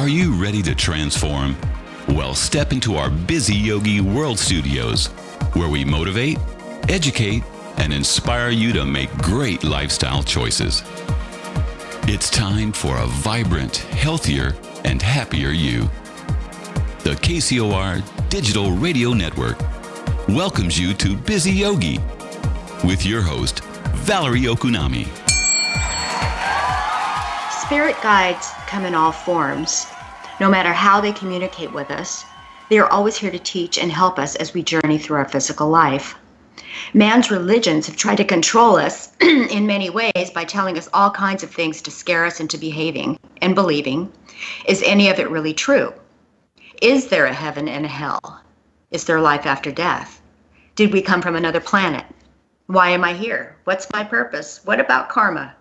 Are you ready to transform? Well, step into our Bizi Yogi World Studios, where we motivate, educate, and inspire you to make great lifestyle choices. It's time for a vibrant, healthier, and happier you. The KCOR Digital Radio Network welcomes you to Bizi Yogi with your host, Valerie Okunami. Spirit guides come in all forms. No matter how they communicate with us, they are always here to teach and help us as we journey through our physical life. Man's religions have tried to control us in many ways by telling us all kinds of things to scare us into behaving and believing. Is any of it really true? Is there a heaven and a hell? Is there life after death? Did we come from another planet? Why am I here? What's my purpose? What about karma?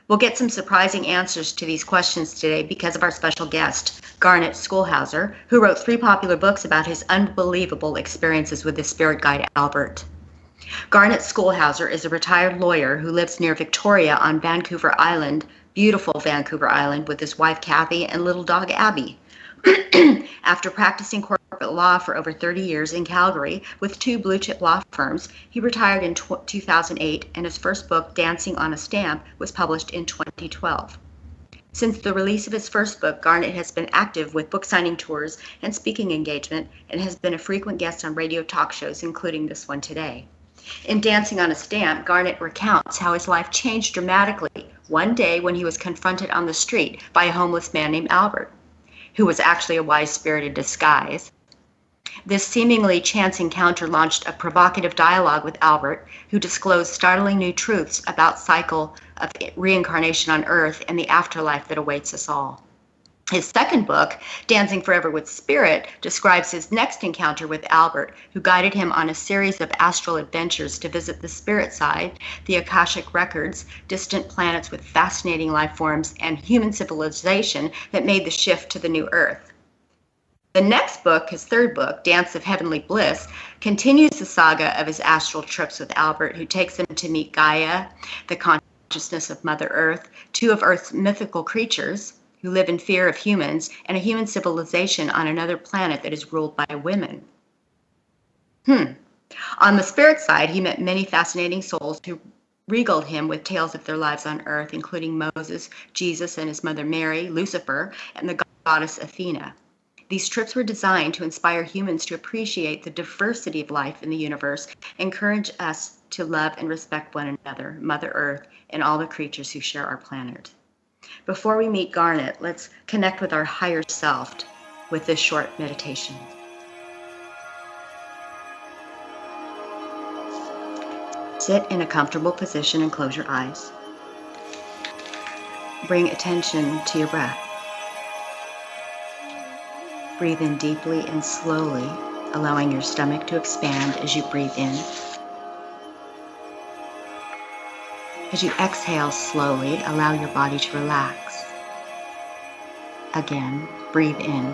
We'll get some surprising answers to these questions today because of our special guest, Garnet Schulhauser, who wrote 3 popular books about his unbelievable experiences with his spirit guide, Albert. Garnet Schulhauser is a retired lawyer who lives near Victoria on Vancouver Island, beautiful Vancouver Island, with his wife, Kathy, and little dog, Abby. After practicing corporate law for over 30 years in Calgary with 2 blue-chip law firms, he retired in 2008, and his first book, Dancing on a Stamp, was published in 2012. Since the release of his first book, Garnet has been active with book signing tours and speaking engagement, and has been a frequent guest on radio talk shows, including this one today. In Dancing on a Stamp, Garnet recounts how his life changed dramatically one day when he was confronted on the street by a homeless man named Albert, who was actually a wise spirit in disguise. This seemingly chance encounter launched a provocative dialogue with Albert, who disclosed startling new truths about cycle of reincarnation on Earth and the afterlife that awaits us all. His second book, Dancing Forever with Spirit, describes his next encounter with Albert, who guided him on a series of astral adventures to visit the spirit side, the Akashic records, distant planets with fascinating life forms, and human civilization that made the shift to the new Earth. The next book, his third book, Dance of Heavenly Bliss, continues the saga of his astral trips with Albert, who takes him to meet Gaia, the consciousness of Mother Earth, 2 of Earth's mythical creatures, who live in fear of humans, and a human civilization on another planet that is ruled by women. On the spirit side, he met many fascinating souls who regaled him with tales of their lives on Earth, including Moses, Jesus and his mother Mary, Lucifer, and the goddess Athena. These trips were designed to inspire humans to appreciate the diversity of life in the universe, encourage us to love and respect one another, Mother Earth, and all the creatures who share our planet. Before we meet Garnet, let's connect with our higher self with this short meditation. Sit in a comfortable position and close your eyes. Bring attention to your breath. Breathe in deeply and slowly, allowing your stomach to expand as you breathe in. As you exhale slowly, allow your body to relax. Again, breathe in,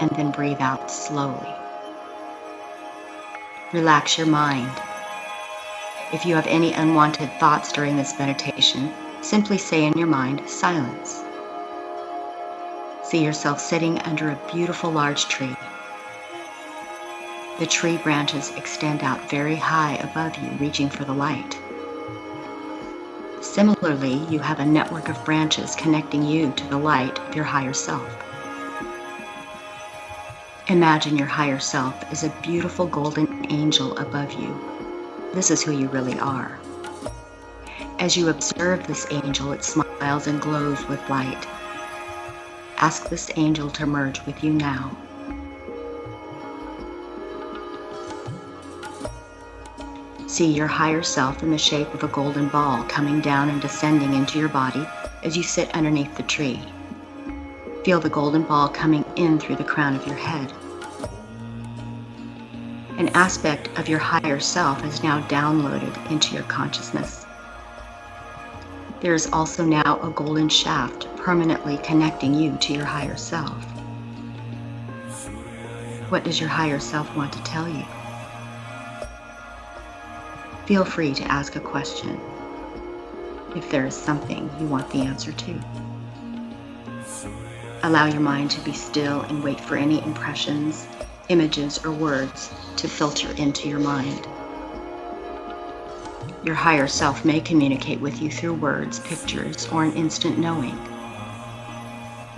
and then breathe out slowly. Relax your mind. If you have any unwanted thoughts during this meditation, simply say in your mind, silence. See yourself sitting under a beautiful large tree. The tree branches extend out very high above you, reaching for the light. Similarly, you have a network of branches connecting you to the light of your higher self. Imagine your higher self as a beautiful golden angel above you. This is who you really are. As you observe this angel, it smiles and glows with light. Ask this angel to merge with you now. See your higher self in the shape of a golden ball coming down and descending into your body as you sit underneath the tree. Feel the golden ball coming in through the crown of your head. An aspect of your higher self is now downloaded into your consciousness. There is also now a golden shaft permanently connecting you to your higher self. What does your higher self want to tell you? Feel free to ask a question if there is something you want the answer to. Allow your mind to be still and wait for any impressions, images, or words to filter into your mind. Your higher self may communicate with you through words, pictures, or an instant knowing.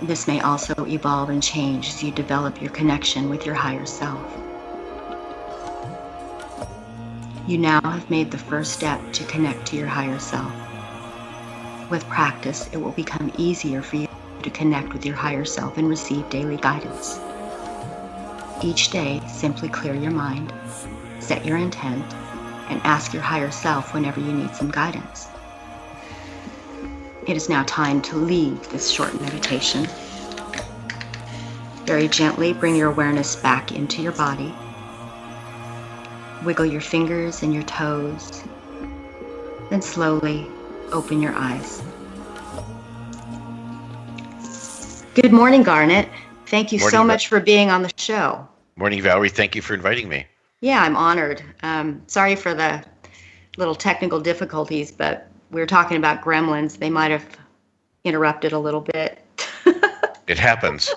This may also evolve and change as you develop your connection with your higher self. You now have made the first step to connect to your higher self. With practice, it will become easier for you to connect with your higher self and receive daily guidance. Each day, simply clear your mind, set your intent, and ask your higher self whenever you need some guidance. It is now time to leave this short meditation. Very gently bring your awareness back into your body. Wiggle your fingers and your toes. Then slowly open your eyes. Good morning, Garnet. Thank you so much for being on the show. Morning, Valerie. Thank you for inviting me. Yeah, I'm honored. Sorry for the little technical difficulties, but we were talking about gremlins. They might have interrupted a little bit. It happens.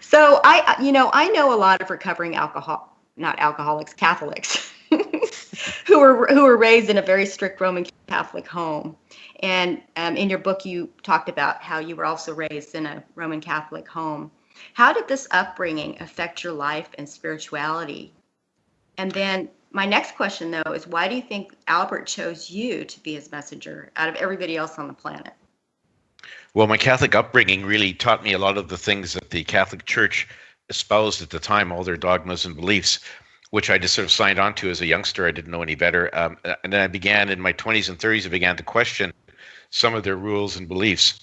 So I know a lot of recovering Catholics, who were raised in a very strict Roman Catholic home. And in your book, you talked about how you were also raised in a Roman Catholic home. How did this upbringing affect your life and spirituality? And then my next question, though, is why do you think Albert chose you to be his messenger out of everybody else on the planet? Well, my Catholic upbringing really taught me a lot of the things that the Catholic Church espoused at the time, all their dogmas and beliefs, which I just sort of signed on to as a youngster. I didn't know any better. And then I began in my 20s and 30s, I began to question some of their rules and beliefs,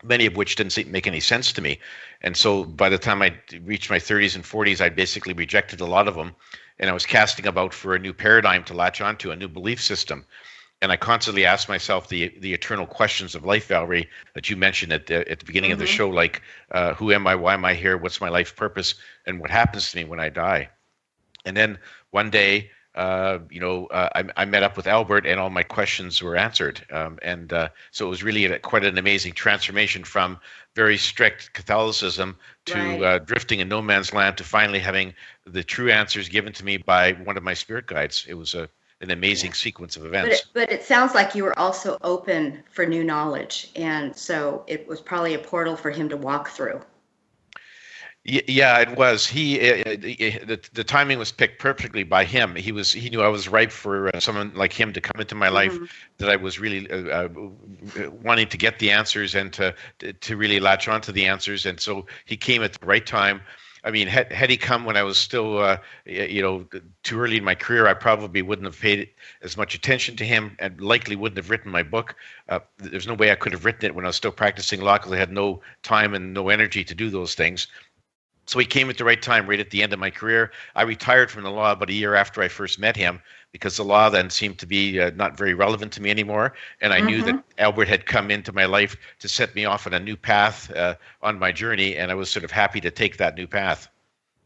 many of which didn't make any sense to me. And so by the time I reached my 30s and 40s, I basically rejected a lot of them. And I was casting about for a new paradigm to latch onto, a new belief system. And I constantly asked myself the eternal questions of life, Valerie, that you mentioned at the beginning of the show, like, who am I, why am I here, what's my life purpose, and what happens to me when I die? And then one day, I met up with Albert, and all my questions were answered. So it was really quite an amazing transformation from very strict Catholicism to drifting in no man's land to finally having the true answers given to me by one of my spirit guides. It was an amazing sequence of events. But it sounds like you were also open for new knowledge, and so it was probably a portal for him to walk through. Yeah, it was. The timing was picked perfectly by him. He knew I was ripe for someone like him to come into my life. That I was really wanting to get the answers and to really latch onto the answers. And so he came at the right time. I mean, had he come when I was still, too early in my career, I probably wouldn't have paid as much attention to him and likely wouldn't have written my book. There's no way I could have written it when I was still practicing law because I had no time and no energy to do those things. So he came at the right time, right at the end of my career. I retired from the law about a year after I first met him because the law then seemed to be not very relevant to me anymore. And I knew that Albert had come into my life to set me off on a new path on my journey. And I was sort of happy to take that new path.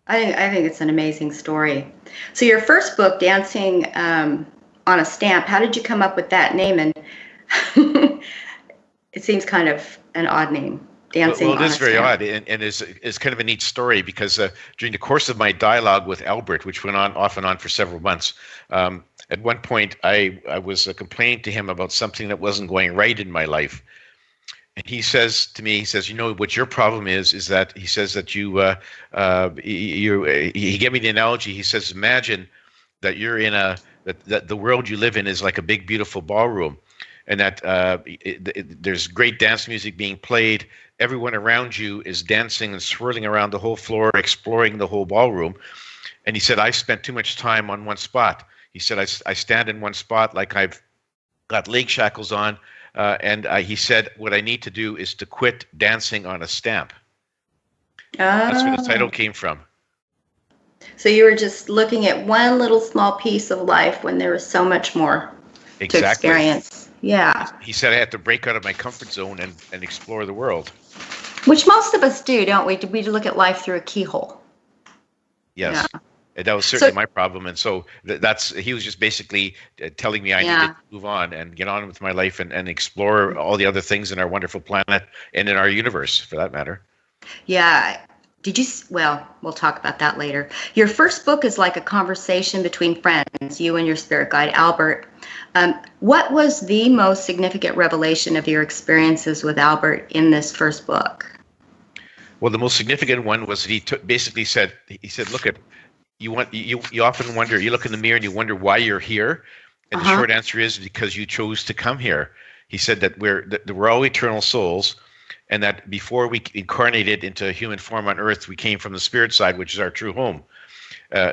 I think it's an amazing story. So your first book, Dancing on a Stamp, how did you come up with that name? And it seems kind of an odd name. Well, it is very odd, and it's kind of a neat story because during the course of my dialogue with Albert, which went on off and on for several months, at one point I was complaining to him about something that wasn't going right in my life. And he says to me, what your problem is that he says that he gave me the analogy. He says, imagine that you're in that the world you live in is like a big, beautiful ballroom. And that there's great dance music being played. Everyone around you is dancing and swirling around the whole floor, exploring the whole ballroom. And he said, I spent too much time on one spot. He said, I stand in one spot like I've got leg shackles on. And he said, what I need to do is to quit dancing on a stamp. That's where the title came from. So you were just looking at one little small piece of life when there was so much more to experience. Yeah. He said I had to break out of my comfort zone and explore the world. Which most of us do, don't we? We look at life through a keyhole. Yes. And that was So, certainly my problem. And so he was just basically telling me I needed to move on and get on with my life and explore all the other things in our wonderful planet and in our universe, for that matter. yeah. Well, we'll talk about that later. Your first book is like a conversation between friends, you and your spirit guide, Albert. What was the most significant revelation of your experiences with Albert in this first book? Well, the most significant one was that he basically said, look at, you often wonder, you look in the mirror and you wonder why you're here. And the short answer is because you chose to come here. He said that we're all eternal souls, and that before we incarnated into human form on Earth, we came from the spirit side, which is our true home,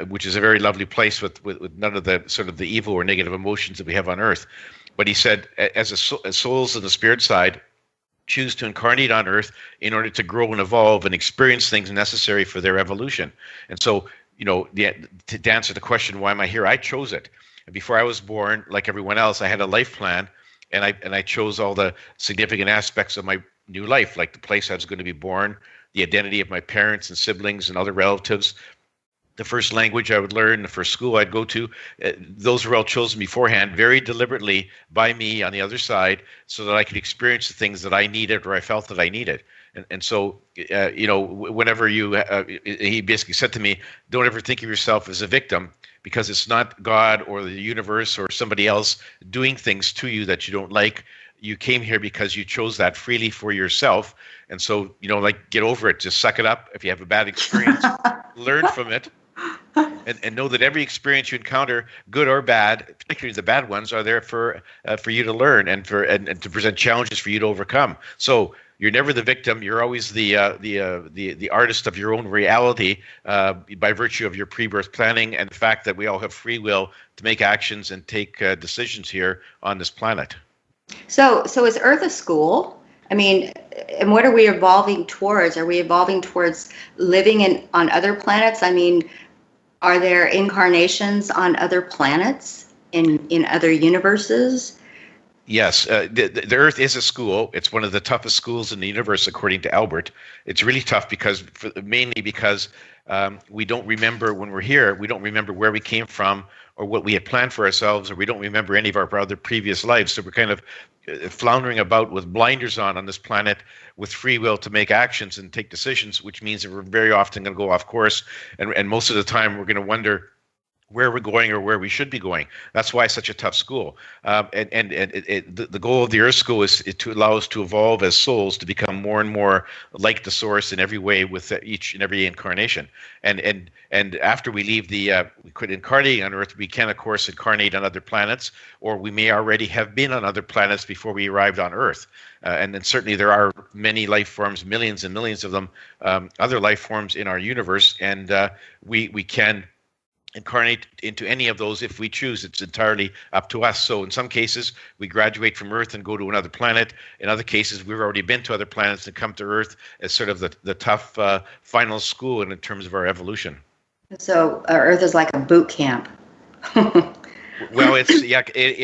which is a very lovely place with none of the sort of the evil or negative emotions that we have on Earth. But he said, as souls in the spirit side, choose to incarnate on Earth in order to grow and evolve and experience things necessary for their evolution. And so, to answer the question, why am I here? I chose it. And before I was born, like everyone else, I had a life plan, and I chose all the significant aspects of my new life, like the place I was going to be born, the identity of my parents and siblings and other relatives, the first language I would learn, the first school I'd go to. Those were all chosen beforehand, very deliberately by me on the other side, so that I could experience the things that I needed or I felt that I needed. And so, whenever he basically said to me, don't ever think of yourself as a victim, because it's not God or the universe or somebody else doing things to you that you don't like. You came here because you chose that freely for yourself. And so, get over it. Just suck it up. If you have a bad experience, learn from it. And know that every experience you encounter, good or bad, particularly the bad ones, are there for you to learn and to present challenges for you to overcome. So you're never the victim. You're always the artist of your own reality by virtue of your pre-birth planning and the fact that we all have free will to make actions and take decisions here on this planet. So is Earth a school? I mean, and what are we evolving towards? Are we evolving towards living on other planets? I mean, are there incarnations on other planets in other universes? Yes, the Earth is a school. It's one of the toughest schools in the universe, according to Albert. It's really tough mainly because we don't remember when we're here. We don't remember where we came from or what we had planned for ourselves, or we don't remember any of our other previous lives. So we're kind of floundering about with blinders on this planet with free will to make actions and take decisions, which means that we're very often going to go off course. And most of the time we're going to wonder where we're going or where we should be going. That's why it's such a tough school. The goal of the Earth School is to allow us to evolve as souls to become more and more like the Source in every way with each and every incarnation. And after we leave we could incarnate on Earth, we can of course incarnate on other planets, or we may already have been on other planets before we arrived on Earth. And then certainly there are many life forms, millions and millions of them, other life forms in our universe, and we can incarnate into any of those if we choose. It's entirely up to us. So in some cases, we graduate from Earth and go to another planet. In other cases, we've already been to other planets and come to Earth as sort of the tough final school in terms of our evolution. So Earth is like a boot camp. Well, it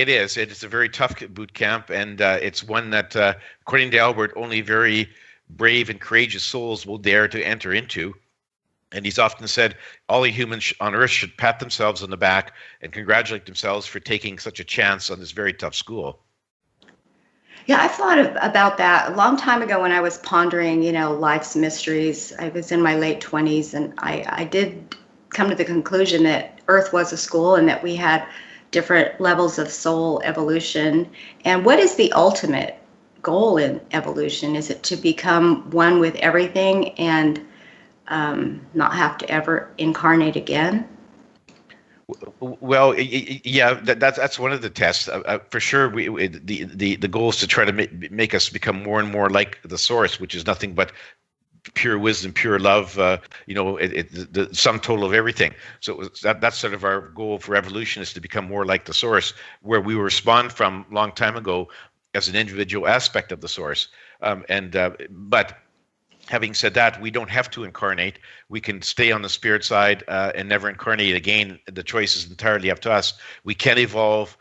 is. It's a very tough boot camp, and it's one that, according to Albert, only very brave and courageous souls will dare to enter into. And he's often said all the humans on Earth should pat themselves on the back and congratulate themselves for taking such a chance on this very tough school. Yeah, I've thought about that a long time ago when I was pondering, life's mysteries. I was in my late 20s, and I did come to the conclusion that Earth was a school and that we had different levels of soul evolution. And what is the ultimate goal in evolution? Is it to become one with everything and not have to ever incarnate again? Well, yeah, that's one of the tests. For sure, the goal is to try to make us become more and more like the Source, which is nothing but pure wisdom, pure love. The sum total of everything. So that's sort of our goal for evolution, is to become more like the Source, where we were spawned from long time ago as an individual aspect of the Source. But having said that, we don't have to incarnate. We can stay on the spirit side and never incarnate again. The choice is entirely up to us. We can evolve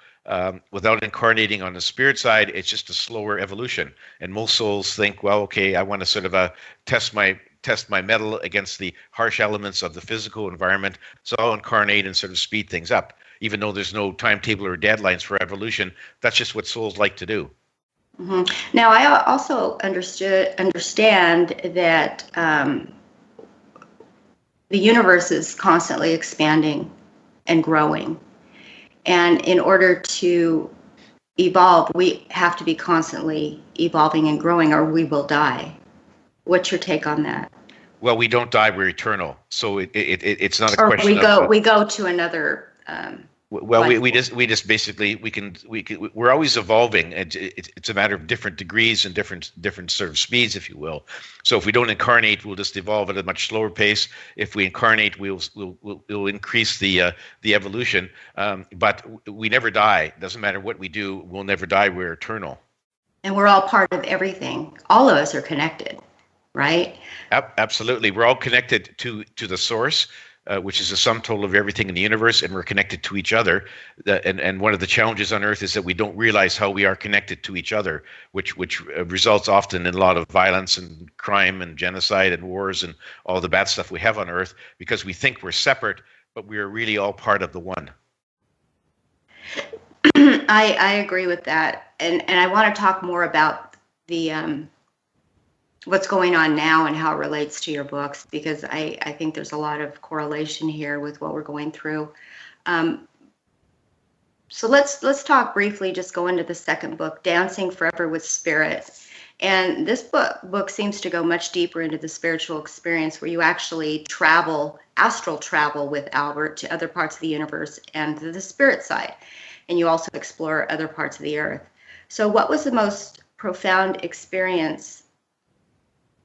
without incarnating on the spirit side. It's just a slower evolution. And most souls think, well, okay, I want to sort of test my test my mettle against the harsh elements of the physical environment. So I'll incarnate and sort of speed things up. Even though there's no timetable or deadlines for evolution, that's just what souls like to do. Mm-hmm. Now, I also understand that the universe is constantly expanding and growing. And in order to evolve, we have to be constantly evolving and growing, or we will die. What's your take on that? Well, we don't die; we're eternal. So it's not a or question. We go to another. Well, we just basically we're always evolving. It's a matter of different degrees and different sort of speeds, if you will. So if we don't incarnate, we'll just evolve at a much slower pace. If we incarnate, we'll increase the evolution. But we never die. Doesn't matter what we do, we'll never die. We're eternal. And we're all part of everything. All of us are connected, right? Absolutely, we're all connected to the source. Which is the sum total of everything in the universe, and we're connected to each other. And one of the challenges on Earth is that we don't realize how we are connected to each other, which results often in a lot of violence and crime and genocide and wars and all the bad stuff we have on Earth, because we think we're separate, but we are really all part of the one. I agree with that, and I want to talk more about the what's going on now and how it relates to your books, because I think there's a lot of correlation here with what we're going through. So let's talk briefly, just go into the second book, Dancing Forever with Spirit. And this book seems to go much deeper into the spiritual experience, where you actually astral travel with Albert to other parts of the universe and to the spirit side. And you also explore other parts of the earth. So what was the most profound experience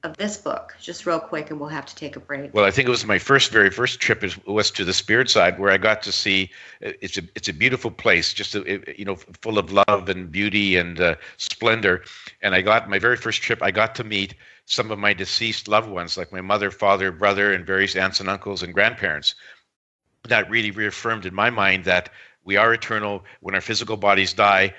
of this book? Just real quick, and we'll have to take a break. Well, I think it was my very first trip was to the spirit side, where I got to see it's a beautiful place, just full of love and beauty and splendor. And my very first trip, I got to meet some of my deceased loved ones, like my mother, father, brother, and various aunts and uncles and grandparents. That really reaffirmed in my mind that we are eternal. When our physical bodies die,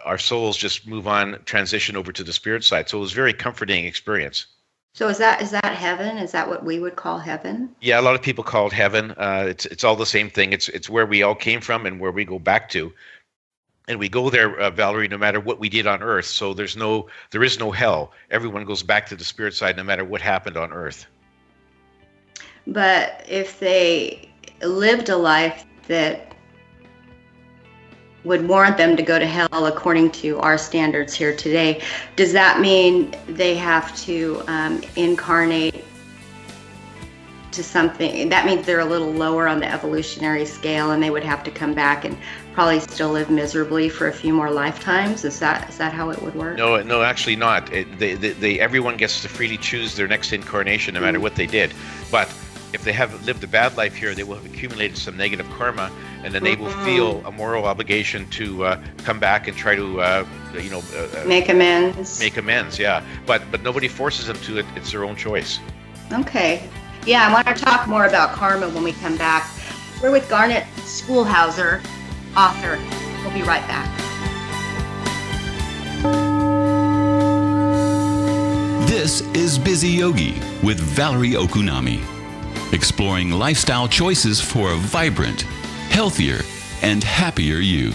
our souls just move on, transition over to the spirit side. So it was a very comforting experience. So is that heaven? Is that what we would call heaven? Yeah, a lot of people call it heaven. It's all the same thing. It's where we all came from and where we go back to. And we go there, Valerie, no matter what we did on Earth. So there is no hell. Everyone goes back to the spirit side no matter what happened on Earth. But if they lived a life that would warrant them to go to hell according to our standards here today, does that mean they have to incarnate to something? That means they're a little lower on the evolutionary scale, and they would have to come back and probably still live miserably for a few more lifetimes. Is that how it would work? No, actually not. Everyone gets to freely choose their next incarnation, no matter what they did. But if they have lived a bad life here, they will have accumulated some negative karma, and then they will feel a moral obligation to come back and try to, make amends. Make amends, yeah. But nobody forces them to it. It's their own choice. Okay. Yeah, I want to talk more about karma when we come back. We're with Garnet Schulhauser, author. We'll be right back. This is Bizi Yogi with Valerie Okunami, exploring lifestyle choices for a vibrant, healthier, and happier you.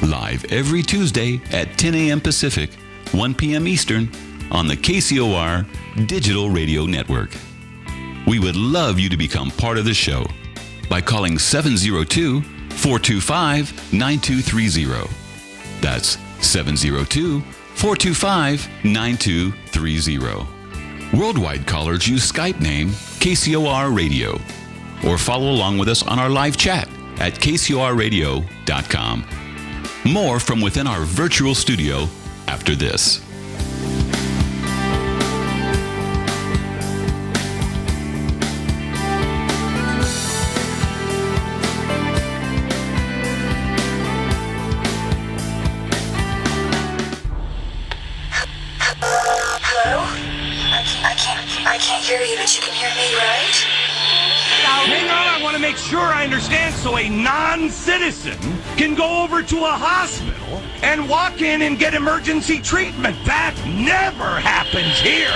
Live every Tuesday at 10 a.m. Pacific, 1 p.m. Eastern on the KCOR Digital Radio Network. We would love you to become part of the show by calling 702-425-9230. That's 702-425-9230. Worldwide callers use Skype name KCOR Radio, or follow along with us on our live chat at kcorradio.com. More from within our virtual studio after this. I can't hear you, but you can hear me, right? Hang on, I want to make sure I understand. So a non-citizen can go over to a hospital and walk in and get emergency treatment. That never happens here.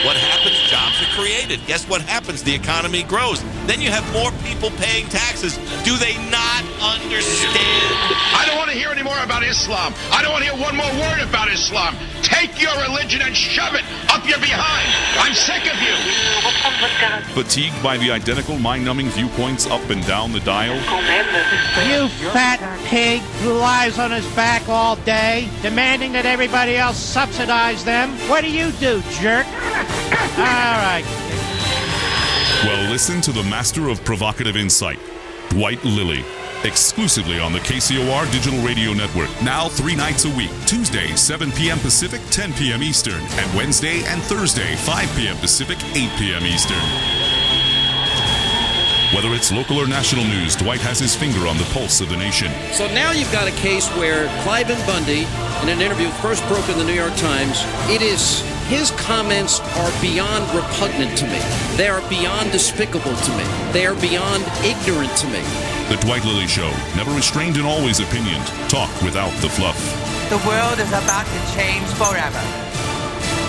What happens? Jobs are created. Guess what happens? The economy grows. Then you have more people paying taxes. Do they not understand? I don't want to hear any more about Islam. I don't want to hear one more word about Islam. Take your religion and shove it up your behind. I'm sick of you. Fatigued by the identical mind-numbing viewpoints up and down the dial? You fat pig who lies on his back all day, demanding that everybody else subsidize them. What do, jerk? All right. Well, listen to the master of provocative insight, Dwight Lilly, exclusively on the KCOR Digital Radio Network, now 3 nights a week, Tuesday, 7 p.m. Pacific, 10 p.m. Eastern, and Wednesday and Thursday, 5 p.m. Pacific, 8 p.m. Eastern. Whether it's local or national news, Dwight has his finger on the pulse of the nation. So now you've got a case where Cliven Bundy, in an interview first broke in the New York Times, his comments are beyond repugnant to me. They are beyond despicable to me. They are beyond ignorant to me. The Dwight Lilly Show, never restrained and always opinioned. Talk without the fluff. The world is about to change forever.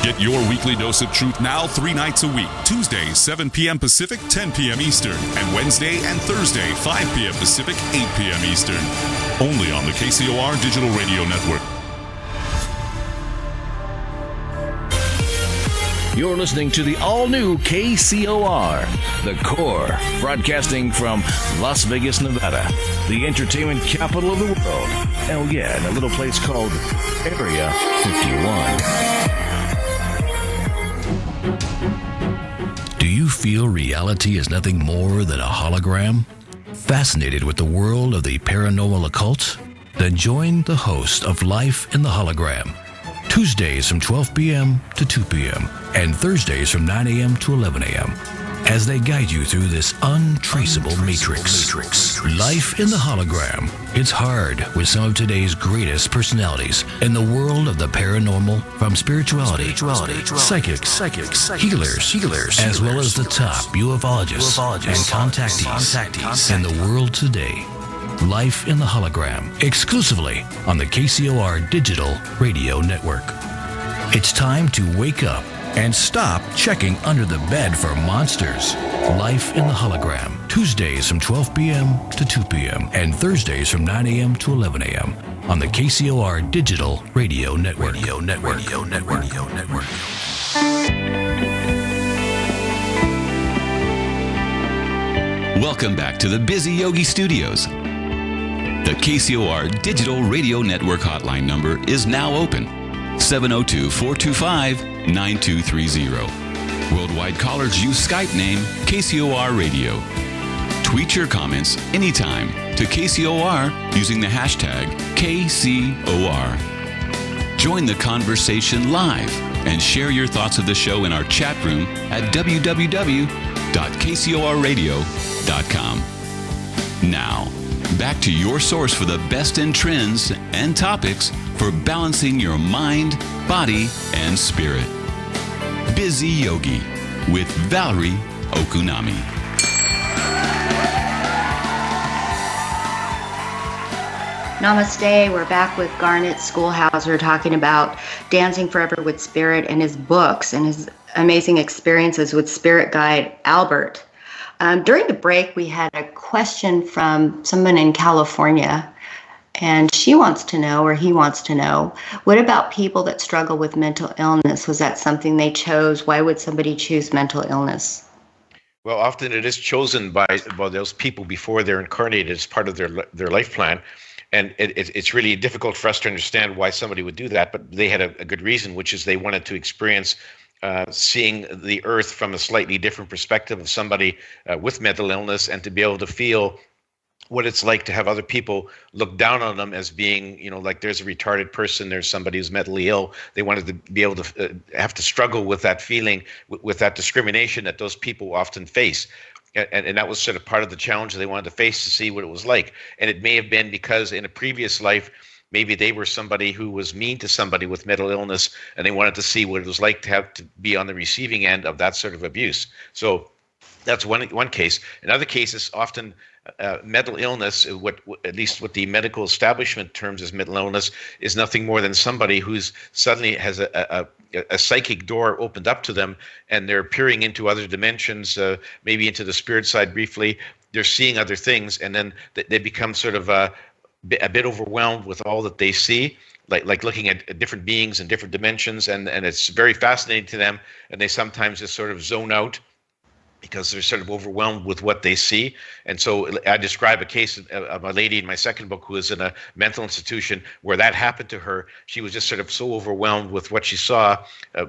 Get your weekly dose of truth now 3 nights a week. Tuesday, 7 p.m. Pacific, 10 p.m. Eastern. And Wednesday and Thursday, 5 p.m. Pacific, 8 p.m. Eastern. Only on the KCOR Digital Radio Network. You're listening to the all-new KCOR, The Core, broadcasting from Las Vegas, Nevada, the entertainment capital of the world. Oh yeah, in a little place called Area 51. Do you feel reality is nothing more than a hologram? Fascinated with the world of the paranormal occult? Then join the host of Life in the Hologram. Tuesdays from 12 p.m. to 2 p.m. and Thursdays from 9 a.m. to 11 a.m. as they guide you through this untraceable matrix. Life in the Hologram. It's hard with some of today's greatest personalities in the world of the paranormal, from spirituality, psychics, healers, as well as the top ufologists and contactees in the world today. Life in the Hologram, exclusively on the KCOR Digital Radio Network. It's time to wake up and stop checking under the bed for monsters. Life in the Hologram, Tuesdays from 12 p.m. to 2 p.m. and Thursdays from 9 a.m. to 11 a.m. on the KCOR Digital Radio Network. Welcome back to the Bizi Yogi Studios. The KCOR Digital Radio Network hotline number is now open, 702-425-9230. Worldwide callers use Skype name KCOR Radio. Tweet your comments anytime to KCOR using the hashtag KCOR. Join the conversation live and share your thoughts of the show in our chat room at www.kcorradio.com. Now, back to your source for the best in trends and topics for balancing your mind, body, and spirit. Bizi Yogi with Valerie Okunami. Namaste. We're back with Garnet Schulhauser talking about Dancing Forever with Spirit and his books and his amazing experiences with spirit guide Albert. During the break, we had a question from someone in California, and she wants to know, or he wants to know, what about people that struggle with mental illness? Was that something they chose? Why would somebody choose mental illness? Well, often it is chosen by those people before they're incarnated as part of their life plan. And it's really difficult for us to understand why somebody would do that, but they had a good reason, which is they wanted to experience seeing the earth from a slightly different perspective of somebody with mental illness, and to be able to feel what it's like to have other people look down on them as being, like there's a retarded person, there's somebody who's mentally ill. They wanted to be able to have to struggle with that feeling, with that discrimination that those people often face. And that was sort of part of the challenge they wanted to face, to see what it was like. And it may have been because in a previous life, maybe they were somebody who was mean to somebody with mental illness, and they wanted to see what it was like to have to be on the receiving end of that sort of abuse. So that's one case. In other cases, often mental illness, at least what the medical establishment terms as mental illness, is nothing more than somebody who's suddenly has a a psychic door opened up to them, and they're peering into other dimensions, maybe into the spirit side briefly. They're seeing other things, and then they become sort of a bit overwhelmed with all that they see, like looking at different beings in different dimensions, and it's very fascinating to them, and they sometimes just sort of zone out because they're sort of overwhelmed with what they see. And so I describe a case of a lady in my second book who was in a mental institution where that happened to her. She was just sort of so overwhelmed with what she saw,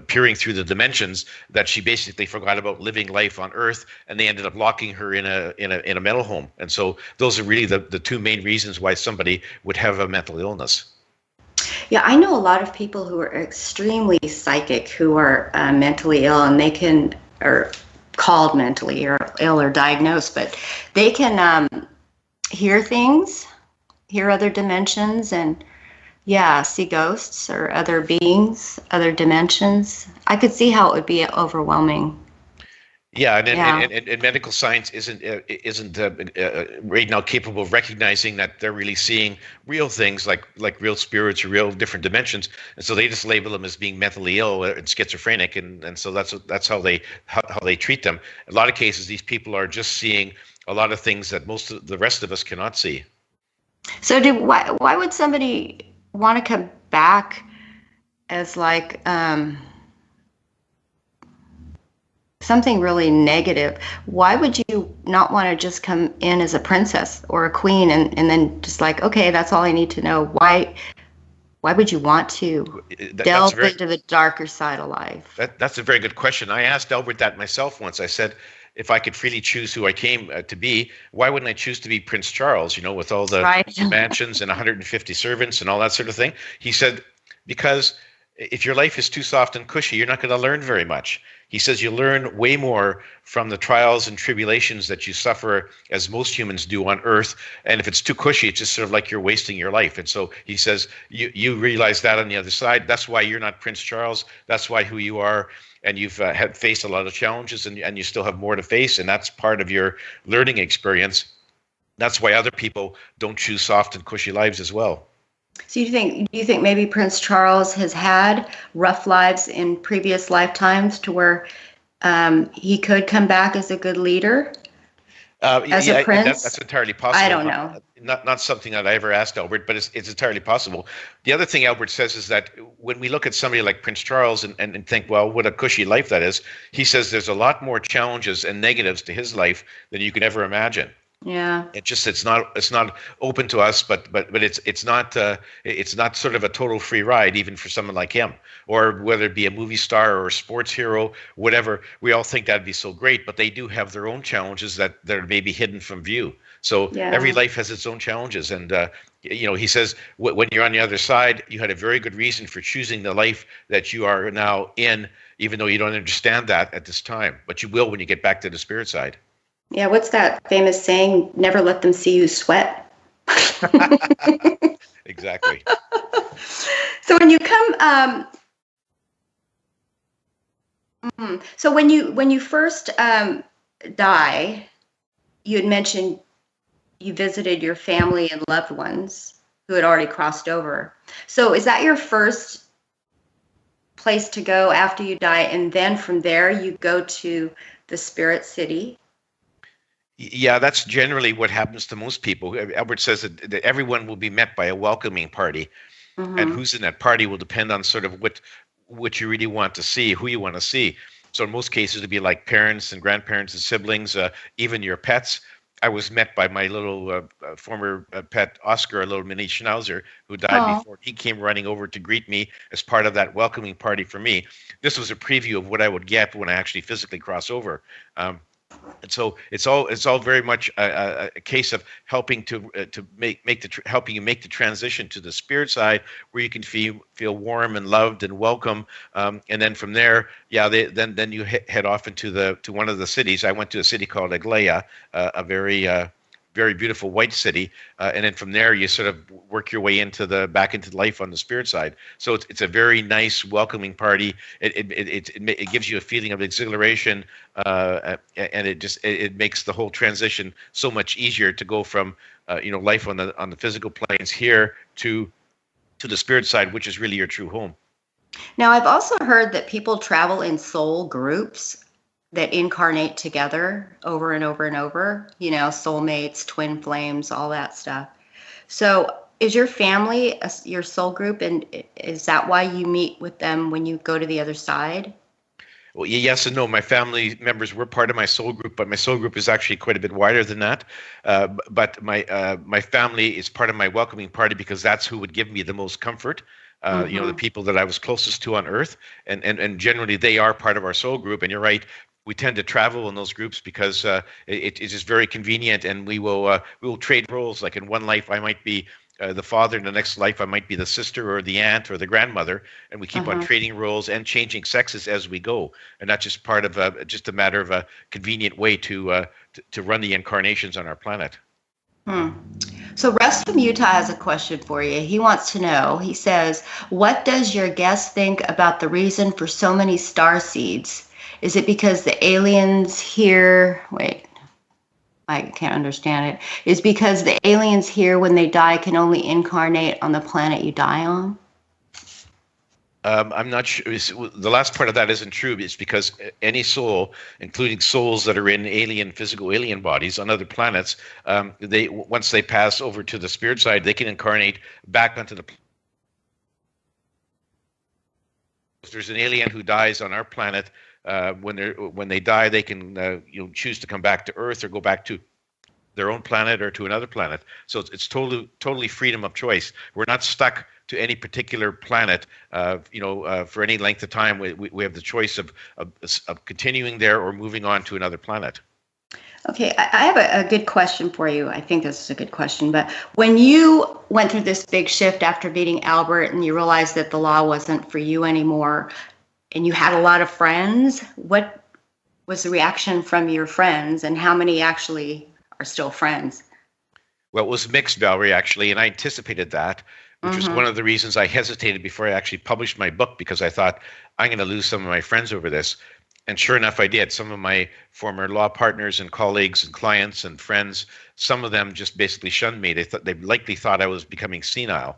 peering through the dimensions, that she basically forgot about living life on Earth, and they ended up locking her in a mental home. And so those are really the two main reasons why somebody would have a mental illness. Yeah, I know a lot of people who are extremely psychic, who are mentally ill, and they can, or called mentally ill or diagnosed, but they can hear things, hear other dimensions, and see ghosts or other beings, other dimensions. I could see how it would be overwhelming. Yeah, and medical science isn't right now capable of recognizing that they're really seeing real things like real spirits or real different dimensions, and so they just label them as being mentally ill and schizophrenic, and so that's how they treat them. In a lot of cases, these people are just seeing a lot of things that most of the rest of us cannot see. So, why would somebody want to come back as like something really negative? Why would you not want to just come in as a princess or a queen and then just like, okay, that's all I need to know? Why would you want to delve into the darker side of life? That's a very good question. I asked Albert that myself once. I said, if I could freely choose who I came to be, why wouldn't I choose to be Prince Charles, with all the mansions and 150 servants and all that sort of thing? He said, because if your life is too soft and cushy, you're not going to learn very much. He says you learn way more from the trials and tribulations that you suffer, as most humans do on Earth. And if it's too cushy, it's just sort of like you're wasting your life. And so he says you realize that on the other side. That's why you're not Prince Charles. That's why who you are. And you've had faced a lot of challenges, and you still have more to face. And that's part of your learning experience. That's why other people don't choose soft and cushy lives as well. So do you think maybe Prince Charles has had rough lives in previous lifetimes to where he could come back as a good leader as a prince? That's entirely possible. I don't know. Not something that I ever asked Albert, but it's entirely possible. The other thing Albert says is that when we look at somebody like Prince Charles and think, well, what a cushy life that is, he says there's a lot more challenges and negatives to his life than you can ever imagine. Yeah. It's not open to us, but it's not sort of a total free ride even for someone like him, or whether it be a movie star or a sports hero, whatever. We all think that'd be so great, but they do have their own challenges that are maybe hidden from view. So every life has its own challenges, and he says when you're on the other side, you had a very good reason for choosing the life that you are now in, even though you don't understand that at this time, but you will when you get back to the spirit side. Yeah, what's that famous saying? Never let them see you sweat. Exactly. So when you come, so when you first die, you had mentioned you visited your family and loved ones who had already crossed over. So is that your first place to go after you die, and then from there you go to the spirit city? Yeah, that's generally what happens to most people. Albert says that everyone will be met by a welcoming party, and who's in that party will depend on sort of what you really want to see, who you want to see. So in most cases, it'd be like parents and grandparents and siblings, even your pets. I was met by my little former pet, Oscar, a little mini Schnauzer, who died before. He came running over to greet me as part of that welcoming party for me. This was a preview of what I would get when I actually physically cross over. And so it's all very much a case of helping helping you make the transition to the spirit side, where you can feel warm and loved and welcome, and then from there, then you head off to one of the cities. I went to a city called Aglaia, a very beautiful white city, and then from there you sort of work your way back into life on the spirit side. So it's a very nice welcoming party. It gives you a feeling of exhilaration, and it makes the whole transition so much easier to go from life on the physical planes here to the spirit side, which is really your true home. Now, I've also heard that people travel in soul groups that incarnate together over and over and over, soulmates, twin flames, all that stuff. So is your family your soul group, and is that why you meet with them when you go to the other side? Well, yes and no. My family members were part of my soul group, but my soul group is actually quite a bit wider than that. But my family is part of my welcoming party because that's who would give me the most comfort. The people that I was closest to on earth, and generally they are part of our soul group. And you're right, we tend to travel in those groups because it is just very convenient, and we will trade roles. Like in one life, I might be the father; in the next life, I might be the sister or the aunt or the grandmother, and we keep on trading roles and changing sexes as we go. And that's just part of just a matter of a convenient way to run the incarnations on our planet. So Russ from Utah has a question for you. He wants to know, he says, what does your guest think about the reason for so many star seeds? Is it because the aliens here, I can't understand it. Is because the aliens here when they die can only incarnate on the planet you die on? I'm not sure. The last part of that isn't true. It's because any soul, including souls that are in physical alien bodies on other planets, once they pass over to the spirit side, they can incarnate back onto the. If there's an alien who dies on our planet, when they die, they can choose to come back to Earth or go back to their own planet or to another planet. So it's totally freedom of choice. We're not stuck to any particular planet, for any length of time. We have the choice of continuing there or moving on to another planet. Okay, I have a good question for you. I think this is a good question. But when you went through this big shift after meeting Albert and you realized that the law wasn't for you anymore, and you had a lot of friends, what was the reaction from your friends, and how many actually are still friends? Well, it was mixed, Valerie, actually, and I anticipated that, which was one of the reasons I hesitated before I actually published my book, because I thought, I'm going to lose some of my friends over this. And sure enough, I did. Some of my former law partners and colleagues and clients and friends, some of them just basically shunned me. They likely thought I was becoming senile.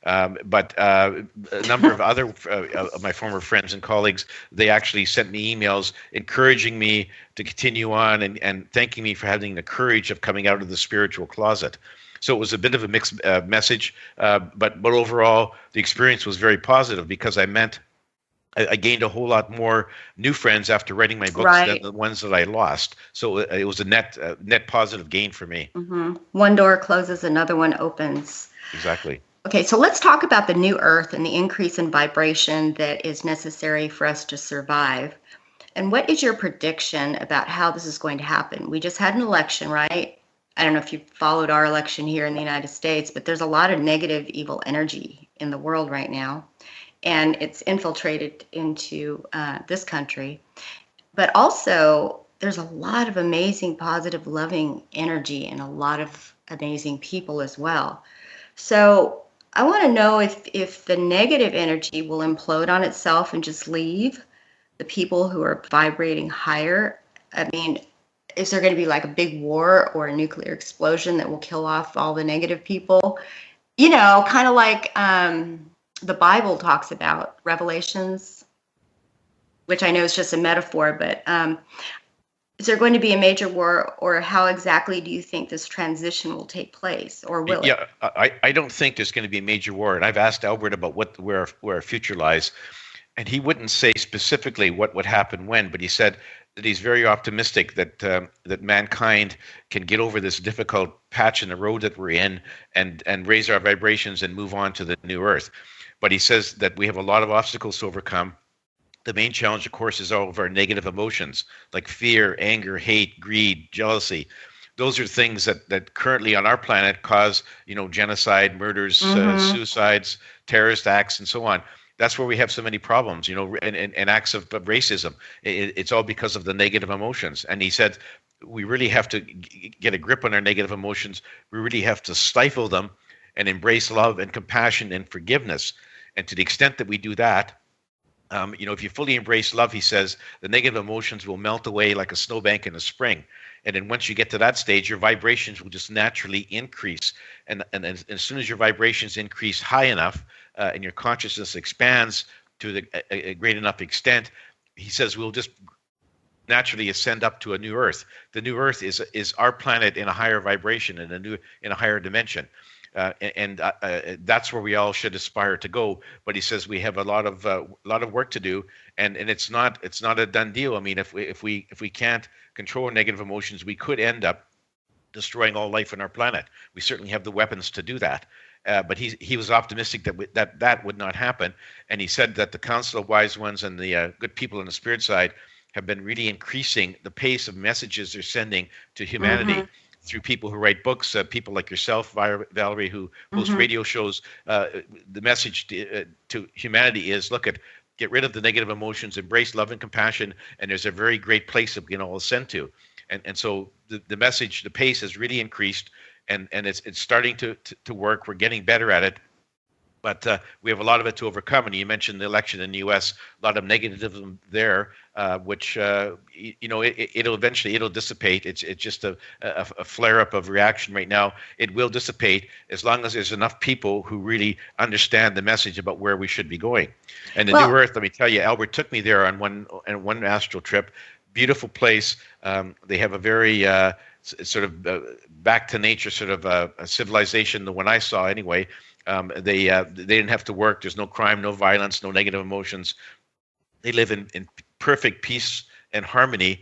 But a number of other of my former friends and colleagues, they actually sent me emails encouraging me to continue on and thanking me for having the courage of coming out of the spiritual closet. So it was a bit of a mixed message, but overall, the experience was very positive because I gained a whole lot more new friends after writing my books than the ones that I lost. So it was a net positive gain for me. One door closes, another one opens. Exactly. Okay, so let's talk about the new Earth and the increase in vibration that is necessary for us to survive. And what is your prediction about how this is going to happen? We just had an election, right? I don't know if you followed our election here in the United States, but there's a lot of negative, evil energy in the world right now. And it's infiltrated into this country. But also, there's a lot of amazing, positive, loving energy and a lot of amazing people as well. So I want to know if the negative energy will implode on itself and just leave the people who are vibrating higher. I mean, is there going to be like a big war or a nuclear explosion that will kill off all the negative people? Kind of like the Bible talks about, Revelations, which I know is just a metaphor, but is there going to be a major war, or how exactly do you think this transition will take place, or will it? Yeah, I don't think there's going to be a major war, and I've asked Albert about where our future lies, and he wouldn't say specifically what would happen when, but he said that he's very optimistic that mankind can get over this difficult patch in the road that we're in and raise our vibrations and move on to the new Earth. But he says that we have a lot of obstacles to overcome. The main challenge, of course, is all of our negative emotions like fear, anger, hate, greed, jealousy. Those are things that currently on our planet cause, genocide, murders, suicides, terrorist acts, and so on. That's where we have so many problems, and acts of racism. It's all because of the negative emotions. And he said, we really have to get a grip on our negative emotions. We really have to stifle them and embrace love and compassion and forgiveness. And to the extent that we do that, if you fully embrace love, he says, the negative emotions will melt away like a snowbank in the spring. And then once you get to that stage, your vibrations will just naturally increase. And as soon as your vibrations increase high enough and your consciousness expands, to a great enough extent, he says we'll just naturally ascend up to a new Earth. The new Earth is our planet in a higher vibration, in a higher dimension. And that's where we all should aspire to go. But he says we have a lot of work to do, and it's not a done deal. I mean, if we can't control our negative emotions, we could end up destroying all life on our planet. We certainly have the weapons to do that. But he was optimistic that would not happen, and he said that the Council of Wise Ones and the good people on the spirit side have been really increasing the pace of messages they're sending to humanity. Through people who write books, people like yourself, Valerie, who host radio shows. The message to humanity is, get rid of the negative emotions, embrace love and compassion, and there's a very great place that we can all ascend to. And so the message, the pace has really increased, and it's starting to work. We're getting better at it. But we have a lot of it to overcome. And you mentioned the election in the U.S., a lot of negativism there, which it'll eventually dissipate. It's just a flare-up of reaction right now. It will dissipate as long as there's enough people who really understand the message about where we should be going. And the New Earth, let me tell you, Albert took me there on one astral trip. Beautiful place. They have a very sort of back to nature sort of a civilization. The one I saw anyway. They didn't have to work. There's no crime, no violence, no negative emotions. They live in perfect peace and harmony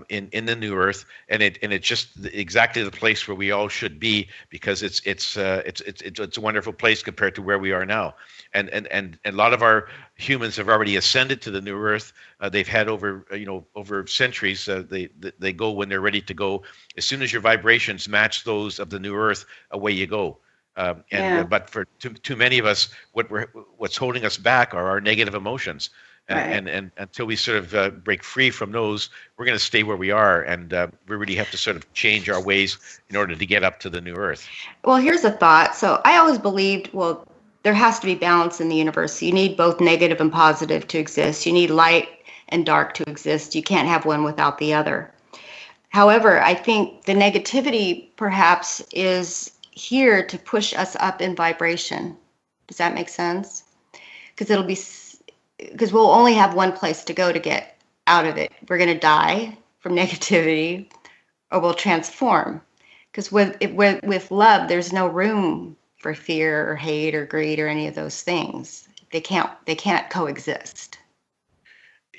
in the New Earth, and it's just exactly the place where we all should be, because it's a wonderful place compared to where we are now. And a lot of our humans have already ascended to the New Earth. They've had over centuries. They go when they're ready to go. As soon as your vibrations match those of the New Earth, away you go. But for too many of us, what's holding us back are our negative emotions, and until we sort of break free from those, we're going to stay where we are, and we really have to sort of change our ways in order to get up to the New Earth. Well, here's a thought. So I always believed, there has to be balance in the universe. You need both negative and positive to exist. You need light and dark to exist. You can't have one without the other. However, I think the negativity perhaps is here to push us up in vibration. Does that make sense? Because we'll only have one place to go to get out of it. We're going to die from negativity, or we'll transform. Because with love, there's no room for fear or hate or greed or any of those things. They can't coexist.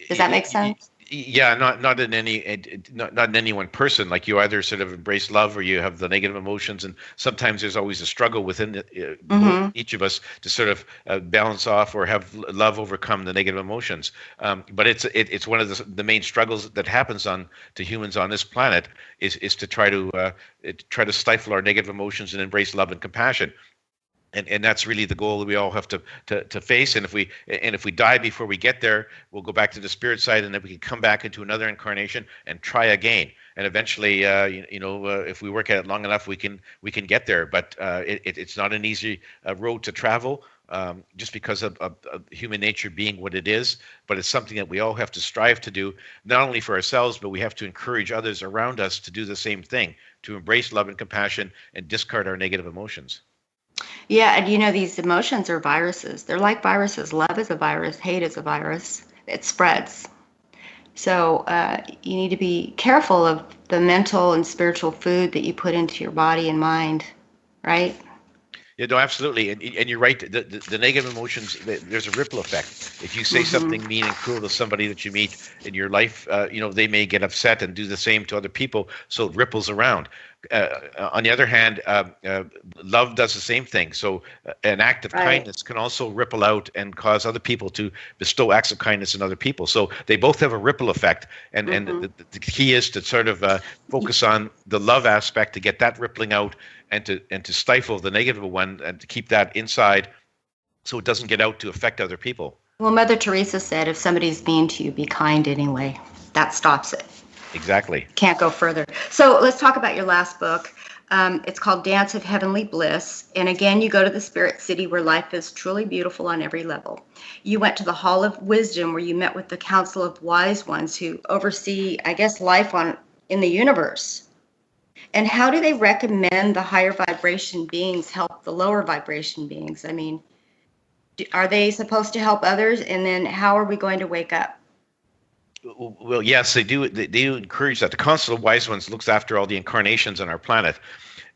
Does that make sense? Yeah, not in any one person. Like, you either sort of embrace love or you have the negative emotions, and sometimes there's always a struggle within each of us to sort of balance off or have love overcome the negative emotions. But it's one of the main struggles that happens to humans on this planet is to try to stifle our negative emotions and embrace love and compassion. And that's really the goal that we all have to face. And if we die before we get there, we'll go back to the spirit side, and then we can come back into another incarnation and try again. And eventually, if we work at it long enough, we can get there. But it's not an easy road to travel, just because of human nature being what it is. But it's something that we all have to strive to do, not only for ourselves, but we have to encourage others around us to do the same thing, to embrace love and compassion and discard our negative emotions. Yeah, and these emotions are viruses. They're like viruses. Love is a virus. Hate is a virus. It spreads. So you need to be careful of the mental and spiritual food that you put into your body and mind, right? Yeah, no, absolutely. And you're right. The negative emotions, there's a ripple effect. If you say something mean and cruel to somebody that you meet in your life, they may get upset and do the same to other people. So it ripples around. On the other hand, love does the same thing. So an act of kindness can also ripple out and cause other people to bestow acts of kindness on other people. So they both have a ripple effect. And the key is to sort of focus on the love aspect to get that rippling out, and to stifle the negative one and to keep that inside so it doesn't get out to affect other people. Well, Mother Teresa said, if somebody's mean to you, be kind anyway. That stops it. Exactly. Can't go further. So let's talk about your last book. It's called Dance of Heavenly Bliss. And again, you go to the spirit city where life is truly beautiful on every level. You went to the Hall of Wisdom where you met with the Council of Wise Ones who oversee, I guess, life in the universe. And how do they recommend the higher vibration beings help the lower vibration beings? I mean, Are they supposed to help others? And then how are we going to wake up? Well, yes, they do. They do encourage that. The Council of Wise Ones looks after all the incarnations on our planet.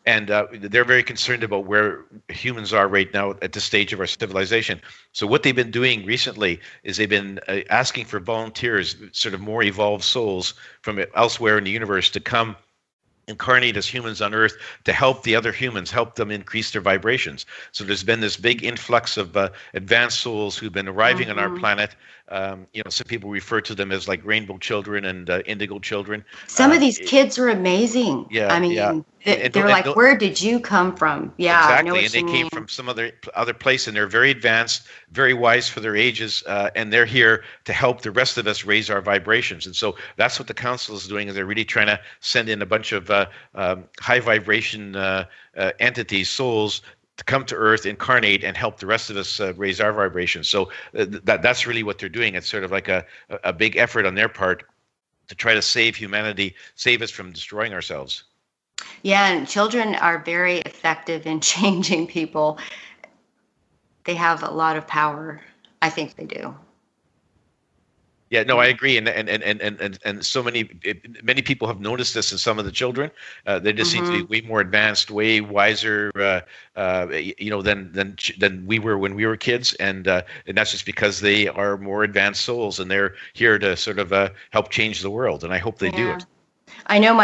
And they're very concerned about where humans are right now at this stage of our civilization. So what they've been doing recently is they've been asking for volunteers, sort of more evolved souls from elsewhere in the universe, to come incarnate as humans on Earth to help the other humans, help them increase their vibrations. So there's been this big influx of advanced souls who've been arriving on our planet. Some people refer to them as like rainbow children and indigo children. Some of these kids are amazing. Yeah, I mean, yeah. they're like, where did you come from? Yeah, exactly. I know what and they you came mean. from some other place, and they're very advanced, very wise for their ages, and they're here to help the rest of us raise our vibrations. And so that's what the council is doing, is they're really trying to send in a bunch of high vibration entities, souls, to come to Earth, incarnate, and help the rest of us raise our vibrations. So that's really what they're doing. It's sort of like a big effort on their part to try to save humanity, save us from destroying ourselves. Yeah, and children are very effective in changing people. They have a lot of power. I think they do. Yeah, no, I agree, and so many people have noticed this in some of the children. They just seem to be way more advanced, way wiser, than we were when we were kids, and that's just because they are more advanced souls, and they're here to sort of help change the world, and I hope they do it. I know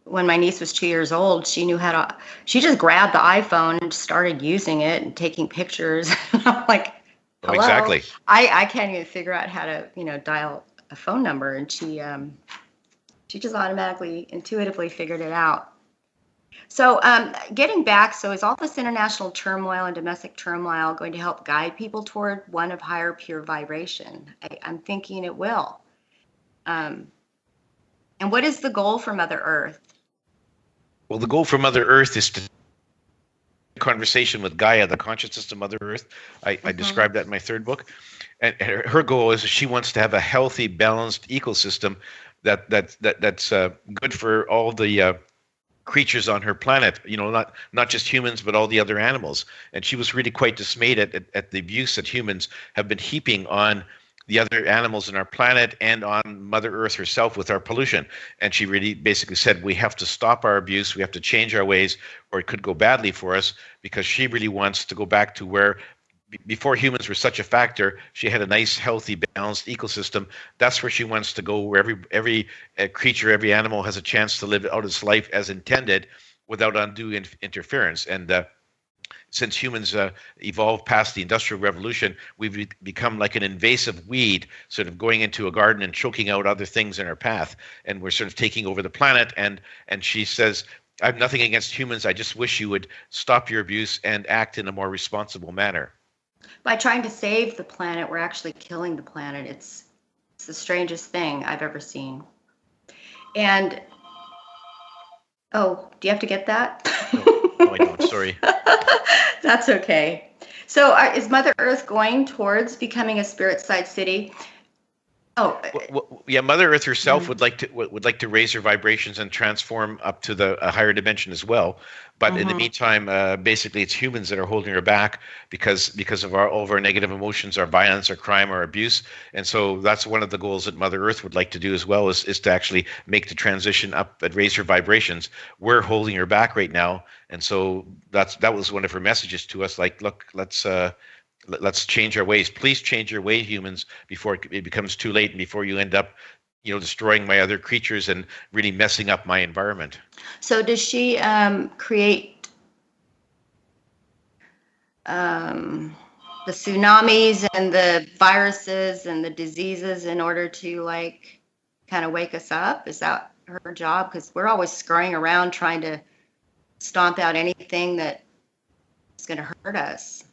when my niece was 2 years old, she just grabbed the iPhone and started using it and taking pictures. I'm like, hello? Exactly. I can't even figure out how to, dial a phone number, and she just automatically, intuitively figured it out. So getting back, so is all this international turmoil and domestic turmoil going to help guide people toward one of higher pure vibration? I'm thinking it will. And what is the goal for Mother Earth? Well, the goal for Mother Earth is to conversation with Gaia, the consciousness of Mother Earth. I described that in my third book. And her goal is she wants to have a healthy, balanced ecosystem that's good for all the creatures on her planet, not just humans, but all the other animals. And she was really quite dismayed at the abuse that humans have been heaping on the other animals on our planet and on Mother Earth herself with our pollution. And she really basically said, we have to stop our abuse, we have to change our ways, or it could go badly for us, because she really wants to go back to where, before humans were such a factor, she had a nice, healthy, balanced ecosystem. That's where she wants to go, where every creature, every animal has a chance to live out its life as intended without undue interference. And since humans evolved past the Industrial Revolution, we've become like an invasive weed, sort of going into a garden and choking out other things in our path. And we're sort of taking over the planet. And she says, I have nothing against humans. I just wish you would stop your abuse and act in a more responsible manner. By trying to save the planet, we're actually killing the planet. It's the strangest thing I've ever seen. And, do you have to get that? No, I don't. Sorry. That's okay. So is Mother Earth going towards becoming a spirit side city? Yeah, Mother Earth herself would like to raise her vibrations and transform up to a higher dimension as well. But in the meantime, basically, it's humans that are holding her back because of all of our negative emotions, our violence, our crime, our abuse. And so that's one of the goals that Mother Earth would like to do as well, is to actually make the transition up and raise her vibrations. We're holding her back right now, and so that was one of her messages to us. Like, look, let's change our ways. Please change your way, humans, before it becomes too late and before you end up, destroying my other creatures and really messing up my environment. So does she create the tsunamis and the viruses and the diseases in order to kind of wake us up? Is that her job? Because we're always scurrying around trying to stomp out anything that is going to hurt us.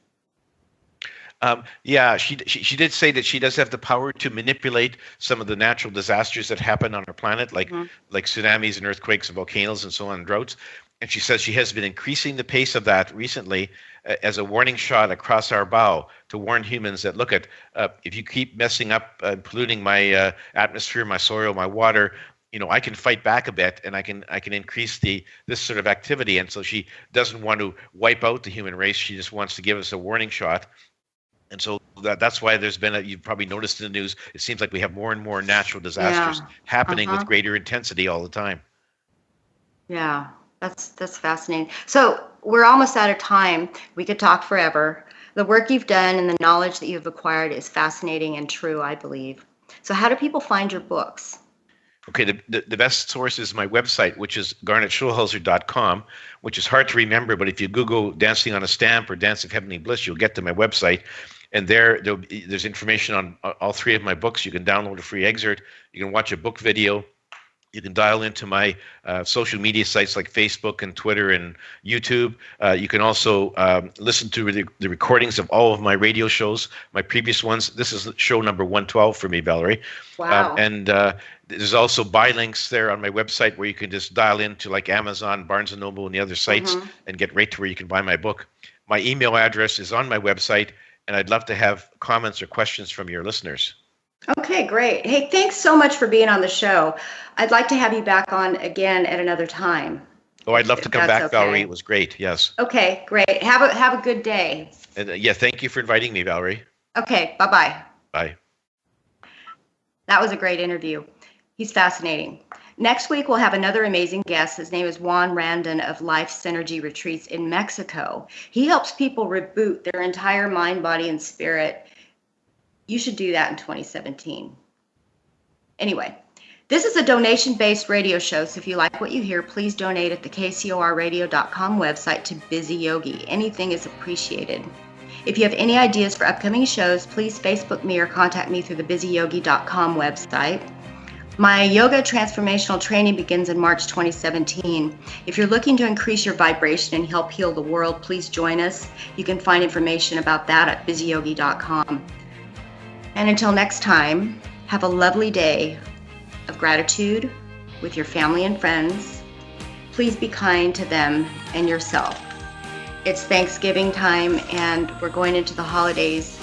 Yeah, she did say that she does have the power to manipulate some of the natural disasters that happen on our planet, like tsunamis and earthquakes and volcanoes and so on, and droughts. And she says she has been increasing the pace of that recently as a warning shot across our bow to warn humans that, look, if you keep messing up and polluting my atmosphere, my soil, my water, I can fight back a bit, and I can increase this sort of activity. And so she doesn't want to wipe out the human race. She just wants to give us a warning shot. And so that's why there's been you've probably noticed in the news, it seems like we have more and more natural disasters happening with greater intensity all the time. Yeah, that's fascinating. So we're almost out of time. We could talk forever. The work you've done and the knowledge that you've acquired is fascinating and true, I believe. So how do people find your books? Okay, the best source is my website, which is garnetschulhauser.com, which is hard to remember, but if you Google Dancing on a Stamp or Dance of Heavenly Bliss, you'll get to my website. And there's information on all three of my books. You can download a free excerpt. You can watch a book video. You can dial into my social media sites like Facebook and Twitter and YouTube. You can also listen to the recordings of all of my radio shows, my previous ones. This is show number 112 for me, Valerie. Wow. And there's also buy links there on my website where you can just dial into like Amazon, Barnes & Noble, and the other sites and get right to where you can buy my book. My email address is on my website, and I'd love to have comments or questions from your listeners. Okay, great. Hey, thanks so much for being on the show. I'd like to have you back on again at another time. Oh, I'd love to come back, okay. Valerie. It was great. Yes. Okay, great. Have a good day. And thank you for inviting me, Valerie. Okay, bye-bye. Bye. That was a great interview. He's fascinating. Next week, we'll have another amazing guest. His name is Juan Randon of Life Synergy Retreats in Mexico. He helps people reboot their entire mind, body, and spirit. You should do that in 2017. Anyway, this is a donation-based radio show, so if you like what you hear, please donate at the kcorradio.com website to Bizi Yogi. Anything is appreciated. If you have any ideas for upcoming shows, please Facebook me or contact me through the biziyogi.com website. My yoga transformational training begins in March 2017. If you're looking to increase your vibration and help heal the world, please join us. You can find information about that at biziyogi.com. And until next time, have a lovely day of gratitude with your family and friends. Please be kind to them and yourself. It's Thanksgiving time and we're going into the holidays.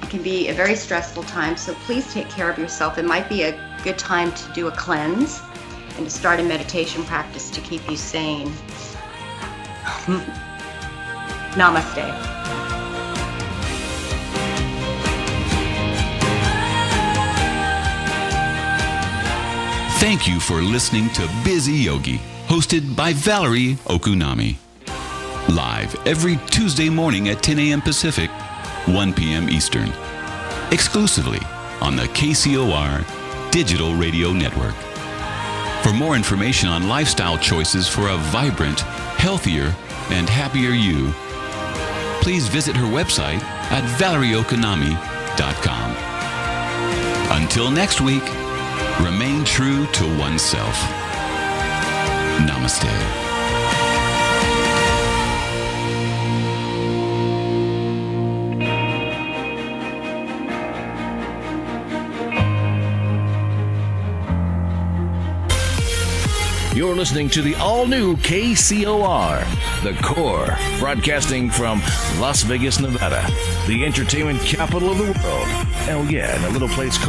It can be a very stressful time, so please take care of yourself. It might be a good time to do a cleanse and to start a meditation practice to keep you sane. Namaste. Thank you for listening to Bizi Yogi, hosted by Valerie Okunami. Live every Tuesday morning at 10 a.m. Pacific, 1 p.m. Eastern. Exclusively on the KCOR Digital Radio Network. For more information on lifestyle choices for a vibrant, healthier, and happier you, please visit her website at valerieokunami.com. Until next week, remain true to oneself. Namaste. You're listening to the all-new KCOR, The Core, broadcasting from Las Vegas, Nevada, the entertainment capital of the world. Oh yeah, in a little place called